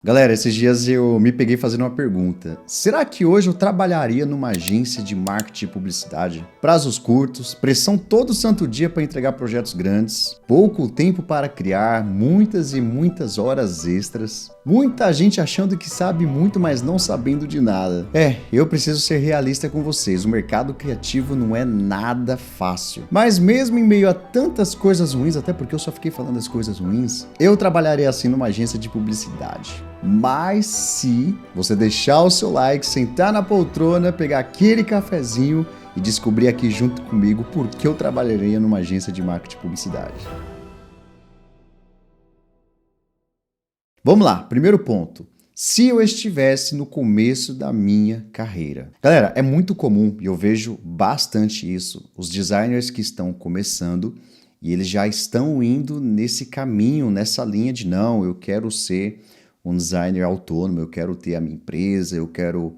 Galera, esses dias eu me peguei fazendo uma pergunta. Será que hoje eu trabalharia numa agência de marketing e publicidade? Prazos curtos, pressão todo santo dia para entregar projetos grandes, pouco tempo para criar, muitas e muitas horas extras, muita gente achando que sabe muito, mas não sabendo de nada. Eu preciso ser realista com vocês, o mercado criativo não é nada fácil. Mas mesmo em meio a tantas coisas ruins, até porque eu só fiquei falando das coisas ruins, eu trabalharia assim numa agência de publicidade. Mas se você deixar o seu like, sentar na poltrona, pegar aquele cafezinho e descobrir aqui junto comigo por que eu trabalharia numa agência de marketing e publicidade. Vamos lá, primeiro ponto. Se eu estivesse no começo da minha carreira. Galera, é muito comum e eu vejo bastante isso. Os designers que estão começando e eles já estão indo nesse caminho, nessa linha de não, eu quero ser um designer autônomo, eu quero ter a minha empresa, eu quero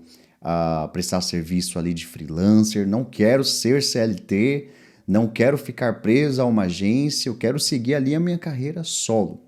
prestar serviço ali de freelancer, não quero ser CLT, não quero ficar preso a uma agência, eu quero seguir ali a minha carreira solo.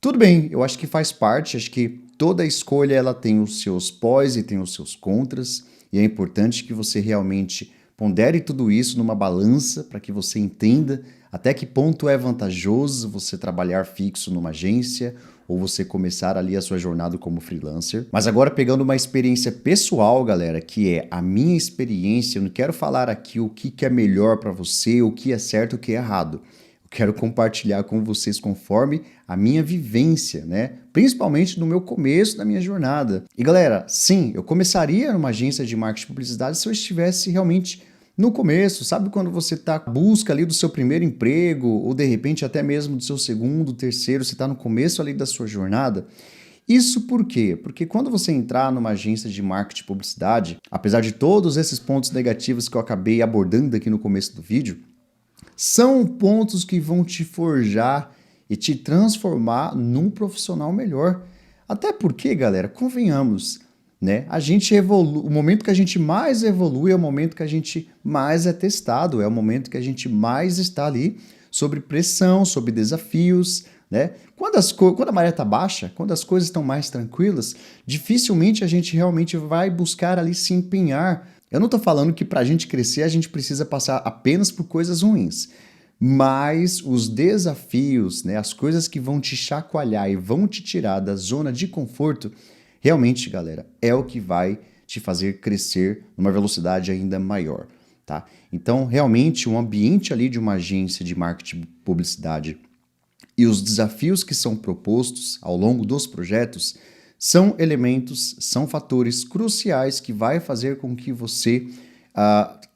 Tudo bem, eu acho que faz parte, acho que toda escolha ela tem os seus pós e tem os seus contras, e é importante que você realmente pondere tudo isso numa balança para que você entenda até que ponto é vantajoso você trabalhar fixo numa agência ou você começar ali a sua jornada como freelancer. Mas agora pegando uma experiência pessoal, galera, que é a minha experiência, eu não quero falar aqui o que é melhor para você, o que é certo, o que é errado. Eu quero compartilhar com vocês conforme a minha vivência, né? Principalmente no meu começo da minha jornada. E galera, sim, eu começaria numa agência de marketing e publicidade se eu estivesse realmente no começo. Sabe quando você está à busca ali do seu primeiro emprego ou de repente até mesmo do seu segundo, terceiro, você está no começo ali da sua jornada? Isso por quê? Porque quando você entrar numa agência de marketing e publicidade, apesar de todos esses pontos negativos que eu acabei abordando aqui no começo do vídeo, são pontos que vão te forjar e te transformar num profissional melhor. Até porque, galera, convenhamos, né? A gente evolui, o momento que a gente mais evolui é o momento que a gente mais é testado, é o momento que a gente mais está ali sob pressão, sob desafios, né? Quando a maré está baixa, quando as coisas estão mais tranquilas, dificilmente a gente realmente vai buscar ali se empenhar. Eu não estou falando que para a gente crescer a gente precisa passar apenas por coisas ruins, mas os desafios, né, as coisas que vão te chacoalhar e vão te tirar da zona de conforto, realmente, galera, é o que vai te fazer crescer numa velocidade ainda maior, tá? Então, realmente, o ambiente ali de uma agência de marketing e publicidade e os desafios que são propostos ao longo dos projetos são elementos, são fatores cruciais que vai fazer com que você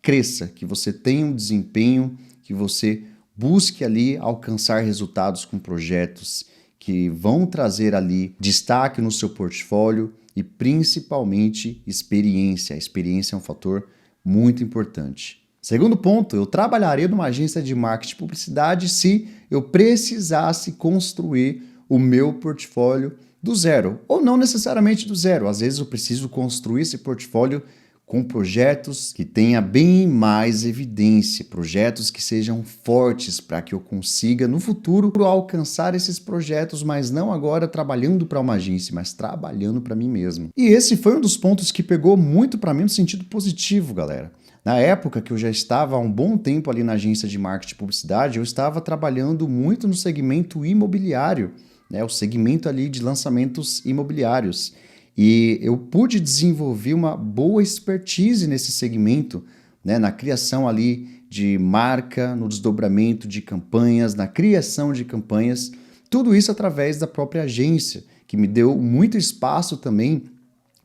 cresça, que você tenha um desempenho, que você busque ali alcançar resultados com projetos que vão trazer ali destaque no seu portfólio e principalmente experiência. A experiência é um fator muito importante. Segundo ponto, eu trabalharia numa agência de marketing e publicidade se eu precisasse construir o meu portfólio do zero, ou não necessariamente do zero. Às vezes eu preciso construir esse portfólio com projetos que tenha bem mais evidência, projetos que sejam fortes para que eu consiga no futuro alcançar esses projetos, mas não agora trabalhando para uma agência, mas trabalhando para mim mesmo. E esse foi um dos pontos que pegou muito para mim no sentido positivo, galera. Na época que eu já estava há um bom tempo ali na agência de marketing e publicidade, eu estava trabalhando muito no segmento imobiliário, né, o segmento ali de lançamentos imobiliários. E eu pude desenvolver uma boa expertise nesse segmento, né, na criação ali de marca, no desdobramento de campanhas, na criação de campanhas, tudo isso através da própria agência, que me deu muito espaço também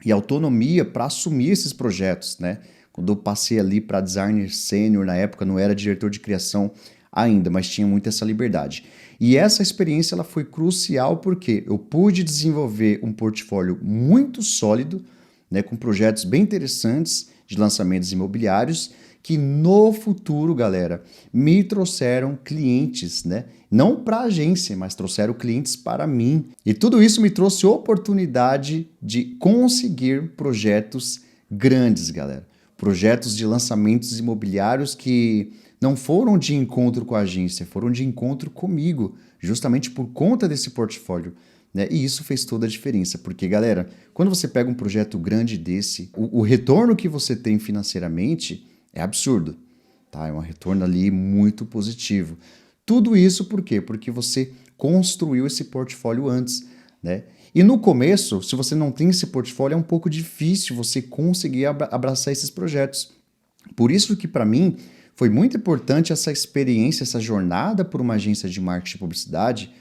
e autonomia para assumir esses projetos, né? Quando eu passei ali para designer sênior, na época não era diretor de criação ainda, mas tinha muito essa liberdade. E essa experiência ela foi crucial porque eu pude desenvolver um portfólio muito sólido, né, com projetos bem interessantes de lançamentos imobiliários que no futuro, galera, me trouxeram clientes, né? Não para a agência, mas trouxeram clientes para mim. E tudo isso me trouxe oportunidade de conseguir projetos grandes, galera. Projetos de lançamentos imobiliários que não foram de encontro com a agência, foram de encontro comigo, justamente por conta desse portfólio, né? E isso fez toda a diferença, porque, galera, quando você pega um projeto grande desse, o retorno que você tem financeiramente é absurdo, tá? É um retorno ali muito positivo. Tudo isso por quê? Porque você construiu esse portfólio antes, né? E no começo, se você não tem esse portfólio, é um pouco difícil você conseguir abraçar esses projetos. Por isso que, para mim, foi muito importante essa experiência, essa jornada por uma agência de marketing e publicidade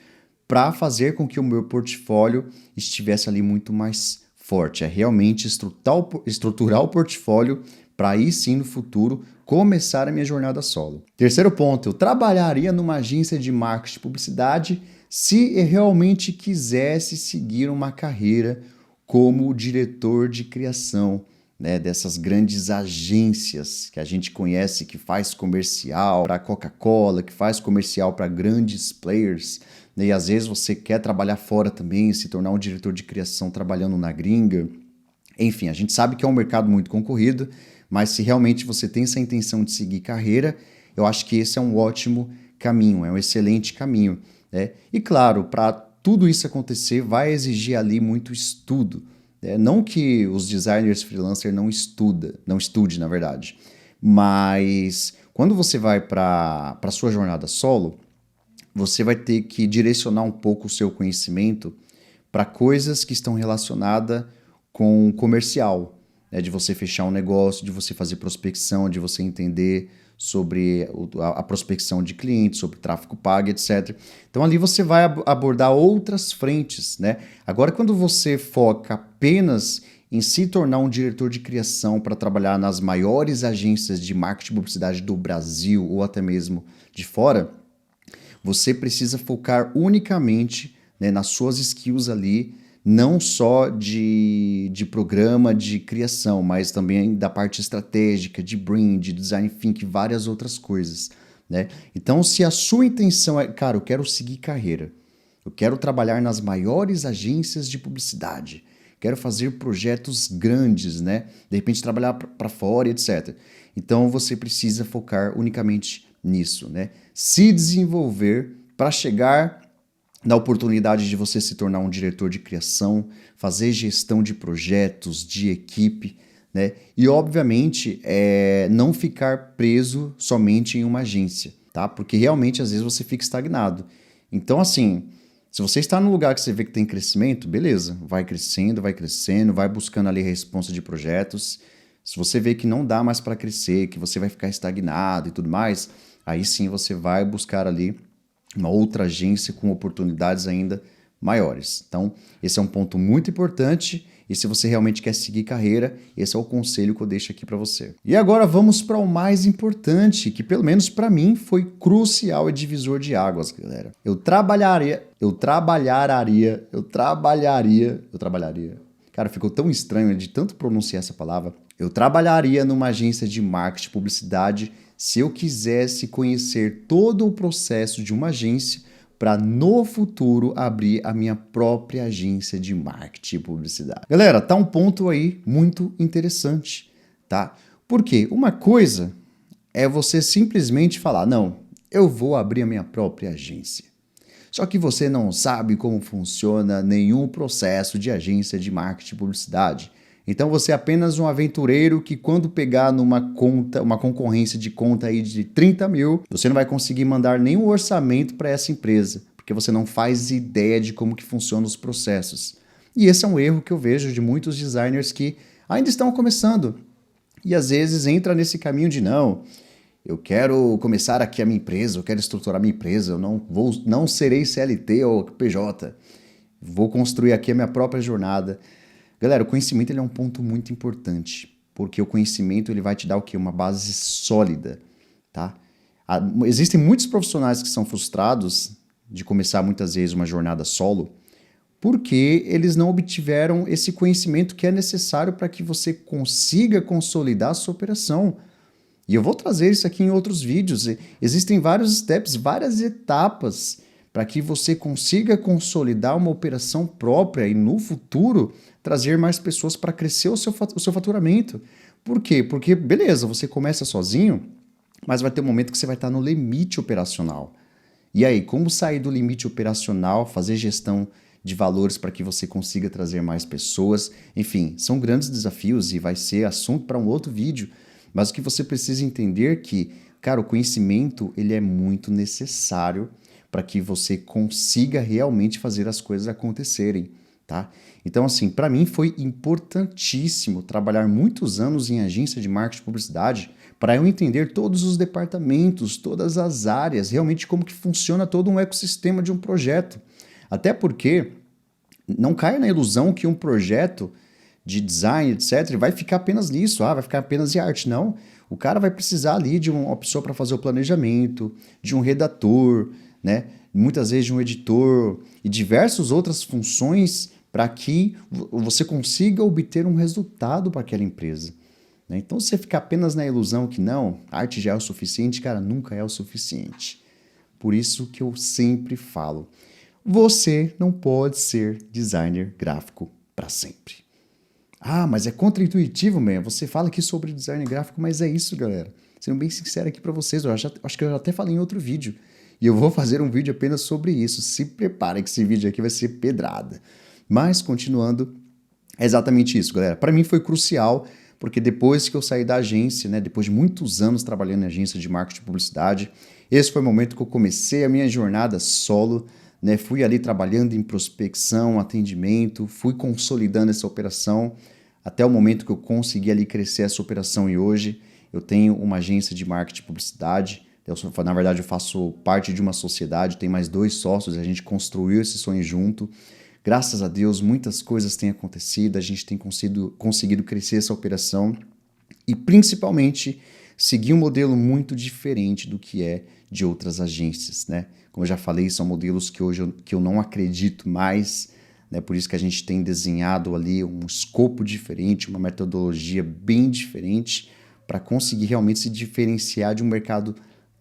para fazer com que o meu portfólio estivesse ali muito mais forte. É realmente estruturar o portfólio para aí sim no futuro começar a minha jornada solo. Terceiro ponto, eu trabalharia numa agência de marketing e publicidade se eu realmente quisesse seguir uma carreira como diretor de criação, né, dessas grandes agências que a gente conhece, que faz comercial para Coca-Cola, que faz comercial para grandes players, né, e às vezes você quer trabalhar fora também, se tornar um diretor de criação trabalhando na gringa. Enfim, a gente sabe que é um mercado muito concorrido, mas se realmente você tem essa intenção de seguir carreira, eu acho que esse é um ótimo caminho, é um excelente caminho, né? E claro, para tudo isso acontecer, vai exigir ali muito estudo. Não que os designers freelancer não estude, na verdade, mas quando você vai para a sua jornada solo, você vai ter que direcionar um pouco o seu conhecimento para coisas que estão relacionadas com comercial, né? De você fechar um negócio, de você fazer prospecção, de você entender sobre a prospecção de clientes, sobre tráfego pago, etc. Então ali você vai abordar outras frentes, né? Agora, quando você foca apenas em se tornar um diretor de criação para trabalhar nas maiores agências de marketing e publicidade do Brasil ou até mesmo de fora, você precisa focar unicamente, né, nas suas skills ali, não só de programa de criação, mas também da parte estratégica, de brand, de design thinking, várias outras coisas, né? Então, se a sua intenção é, cara, eu quero seguir carreira, eu quero trabalhar nas maiores agências de publicidade, quero fazer projetos grandes, né? De repente trabalhar para fora, etc. Então, você precisa focar unicamente nisso, né? Se desenvolver para chegar na oportunidade de você se tornar um diretor de criação, fazer gestão de projetos, de equipe, né? E, obviamente, não ficar preso somente em uma agência, tá? Porque realmente, às vezes, você fica estagnado. Então, assim, se você está num lugar que você vê que tem crescimento, beleza, vai crescendo, vai buscando ali a responsa de projetos. Se você vê que não dá mais para crescer, que você vai ficar estagnado e tudo mais, aí sim você vai buscar ali uma outra agência com oportunidades ainda maiores. Então, esse é um ponto muito importante e se você realmente quer seguir carreira, esse é o conselho que eu deixo aqui para você. E agora vamos para o mais importante, que pelo menos para mim foi crucial e divisor de águas, galera. Eu trabalharia. Cara, ficou tão estranho de tanto pronunciar essa palavra. Eu trabalharia numa agência de marketing e publicidade se eu quisesse conhecer todo o processo de uma agência para no futuro abrir a minha própria agência de marketing e publicidade. Galera, tá um ponto aí muito interessante, tá? Porque uma coisa é você simplesmente falar, não, eu vou abrir a minha própria agência. Só que você não sabe como funciona nenhum processo de agência de marketing e publicidade. Então você é apenas um aventureiro que quando pegar numa conta, uma concorrência de conta aí de 30 mil, você não vai conseguir mandar nenhum orçamento para essa empresa, porque você não faz ideia de como que funcionam os processos. E esse é um erro que eu vejo de muitos designers que ainda estão começando. E às vezes entra nesse caminho de não, eu quero começar aqui a minha empresa, eu quero estruturar a minha empresa, eu não serei CLT ou PJ, vou construir aqui a minha própria jornada. Galera, o conhecimento ele é um ponto muito importante, porque o conhecimento ele vai te dar o quê? Uma base sólida, tá? Existem muitos profissionais que são frustrados de começar muitas vezes uma jornada solo, porque eles não obtiveram esse conhecimento que é necessário para que você consiga consolidar a sua operação. E eu vou trazer isso aqui em outros vídeos. Existem vários steps, várias etapas para que você consiga consolidar uma operação própria e no futuro trazer mais pessoas para crescer o seu faturamento. Por quê? Porque, beleza, você começa sozinho, mas vai ter um momento que você vai estar no limite operacional. E aí, como sair do limite operacional, fazer gestão de valores para que você consiga trazer mais pessoas. Enfim, são grandes desafios e vai ser assunto para um outro vídeo. Mas o que você precisa entender é que, cara, o conhecimento ele é muito necessário para que você consiga realmente fazer as coisas acontecerem, tá? Então, assim, para mim foi importantíssimo trabalhar muitos anos em agência de marketing e publicidade para eu entender todos os departamentos, todas as áreas, realmente como que funciona todo um ecossistema de um projeto. Até porque não caia na ilusão que um projeto de design, etc., vai ficar apenas nisso, vai ficar apenas em arte. Não, o cara vai precisar ali de uma pessoa para fazer o planejamento, de um redator, né? Muitas vezes de um editor e diversas outras funções para que você consiga obter um resultado para aquela empresa. Né? Então, se você ficar apenas na ilusão que não, a arte já é o suficiente, cara, nunca é o suficiente. Por isso que eu sempre falo, você não pode ser designer gráfico para sempre. Mas é contraintuitivo, man. Você fala aqui sobre design gráfico, mas é isso, galera. Sendo bem sincero aqui para vocês, acho que eu já até falei em outro vídeo. E eu vou fazer um vídeo apenas sobre isso. Se prepare que esse vídeo aqui vai ser pedrada. Mas, continuando, é exatamente isso, galera. Para mim foi crucial, porque depois que eu saí da agência, né, depois de muitos anos trabalhando em agência de marketing e publicidade, esse foi o momento que eu comecei a minha jornada solo, né? Fui ali trabalhando em prospecção, atendimento, fui consolidando essa operação até o momento que eu consegui ali crescer essa operação e hoje eu tenho uma agência de marketing e publicidade. Na verdade, eu faço parte de uma sociedade, tem mais 2 sócios, a gente construiu esse sonho junto. Graças a Deus, muitas coisas têm acontecido, a gente tem conseguido crescer essa operação e, principalmente, seguir um modelo muito diferente do que é de outras agências, né? Como eu já falei, são modelos que hoje eu não acredito mais, né? Por isso que a gente tem desenhado ali um escopo diferente, uma metodologia bem diferente para conseguir realmente se diferenciar de um mercado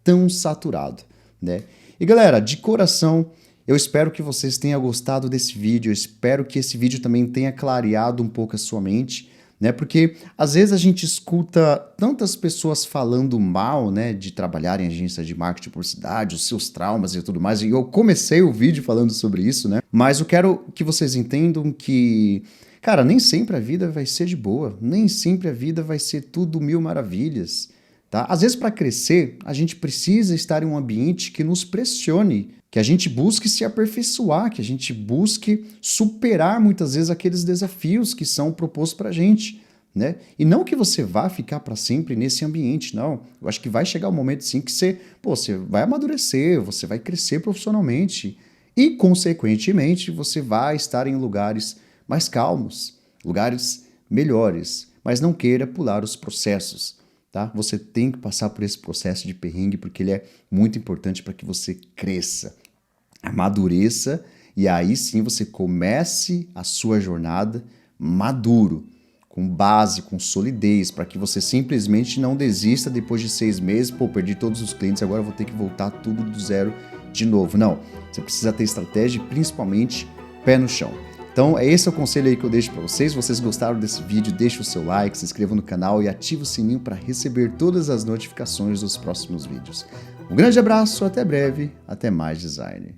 tão saturado, né? E galera, de coração, eu espero que vocês tenham gostado desse vídeo, eu espero que esse vídeo também tenha clareado um pouco a sua mente, né? Porque às vezes a gente escuta tantas pessoas falando mal, né, de trabalhar em agência de marketing e publicidade, os seus traumas e tudo mais, e eu comecei o vídeo falando sobre isso, né? Mas eu quero que vocês entendam que, cara, nem sempre a vida vai ser de boa, nem sempre a vida vai ser tudo mil maravilhas. Tá? Às vezes, para crescer, a gente precisa estar em um ambiente que nos pressione, que a gente busque se aperfeiçoar, que a gente busque superar muitas vezes aqueles desafios que são propostos para a gente. Né? E não que você vá ficar para sempre nesse ambiente, não. Eu acho que vai chegar um momento sim que você vai amadurecer, você vai crescer profissionalmente e, consequentemente, você vai estar em lugares mais calmos, lugares melhores, mas não queira pular os processos. Tá? Você tem que passar por esse processo de perrengue porque ele é muito importante para que você cresça, amadureça e aí sim você comece a sua jornada maduro, com base, com solidez, para que você simplesmente não desista depois de 6 meses, perdi todos os clientes, agora eu vou ter que voltar tudo do zero de novo. Não, você precisa ter estratégia e principalmente pé no chão. Então, esse é o conselho aí que eu deixo para vocês. Se vocês gostaram desse vídeo, deixa o seu like, se inscreva no canal e ative o sininho para receber todas as notificações dos próximos vídeos. Um grande abraço, até breve, até mais design.